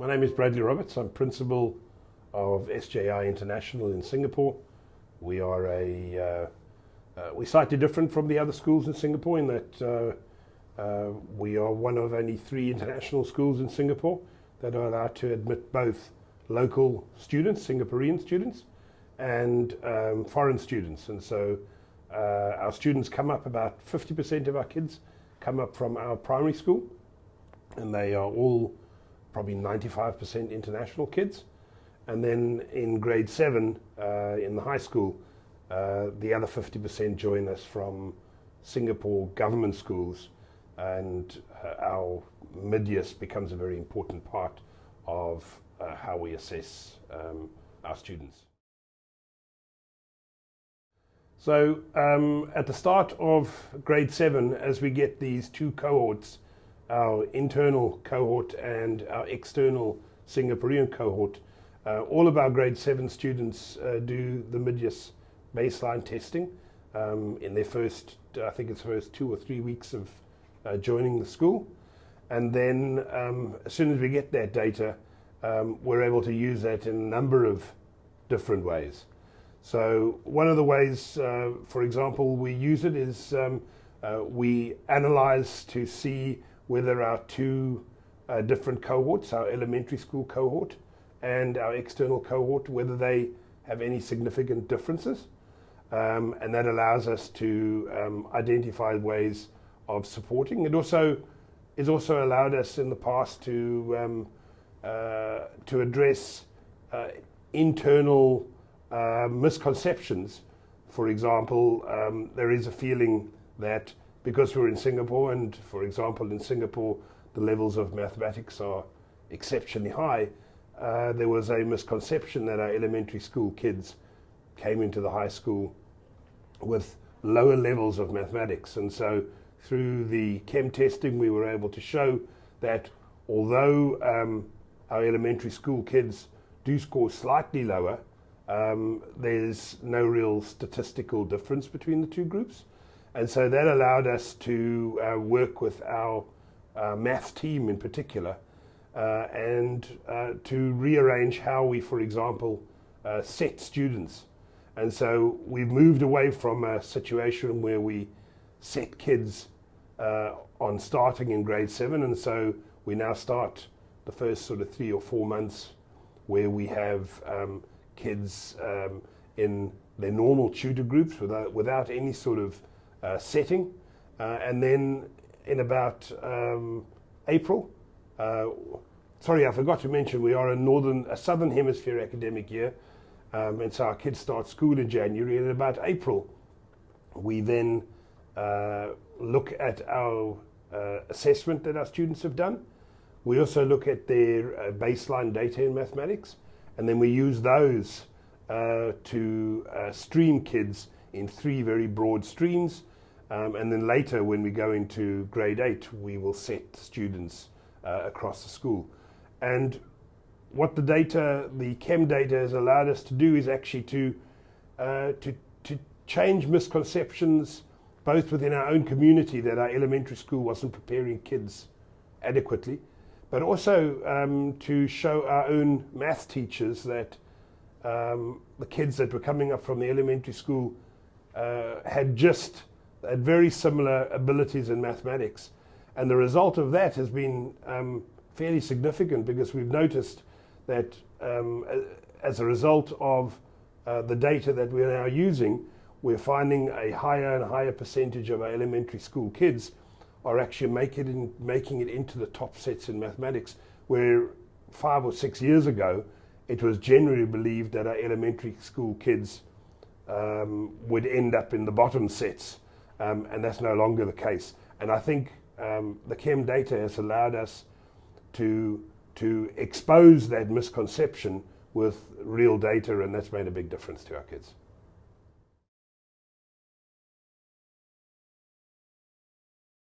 My name is Bradley Roberts. I'm principal of SJI International in Singapore. We are we're slightly different from the other schools in Singapore in that we are one of only 3 international schools in Singapore that are allowed to admit both local students, Singaporean students, and foreign students. And so our students come up, about 50% of our kids come up from our primary school, and they are all probably 95% international kids. And then in grade 7 in the high school, the other 50% join us from Singapore government schools, and our MidYIS becomes a very important part of how we assess our students. So at the start of grade 7, as we get these 2 cohorts, our internal cohort and our external Singaporean cohort, all of our grade 7 students do the MidYIS baseline testing in their first, I think it's first 2 or 3 weeks of joining the school. And then as soon as we get that data, we're able to use that in a number of different ways. So one of the ways, for example, we use it is we analyze to see whether our 2 different cohorts, our elementary school cohort and our external cohort, whether they have any significant differences. And that allows us to identify ways of supporting. It also has also allowed us in the past to address internal misconceptions. For example, there is a feeling that because we're in Singapore, and for example in Singapore the levels of mathematics are exceptionally high, there was a misconception that our elementary school kids came into the high school with lower levels of mathematics. And so through the chem testing we were able to show that although our elementary school kids do score slightly lower, there's no real statistical difference between the 2 groups. And so that allowed us to work with our maths team in particular and to rearrange how we, for example, set students. And so we've moved away from a situation where we set kids on starting in grade 7, and so we now start the first sort of 3 or 4 months where we have kids in their normal tutor groups without any sort of setting, and then in about April, sorry, I forgot to mention we are a southern hemisphere academic year, and so our kids start school in January, and in about April we then look at our assessment that our students have done. We also look at their baseline data in mathematics, and then we use those to stream kids in 3 very broad streams. And then later, when we go into grade 8, we will set students across the school. And what the chem data has allowed us to do is actually to change misconceptions both within our own community that our elementary school wasn't preparing kids adequately, but also to show our own math teachers that the kids that were coming up from the elementary school had very similar abilities in mathematics. And the result of that has been fairly significant, because we've noticed that as a result of the data that we're now using, we're finding a higher and higher percentage of our elementary school kids are actually making it into the top sets in mathematics, where 5 or 6 years ago it was generally believed that our elementary school kids would end up in the bottom sets, and that's no longer the case. And I think the chem data has allowed us to expose that misconception with real data, and that's made a big difference to our kids.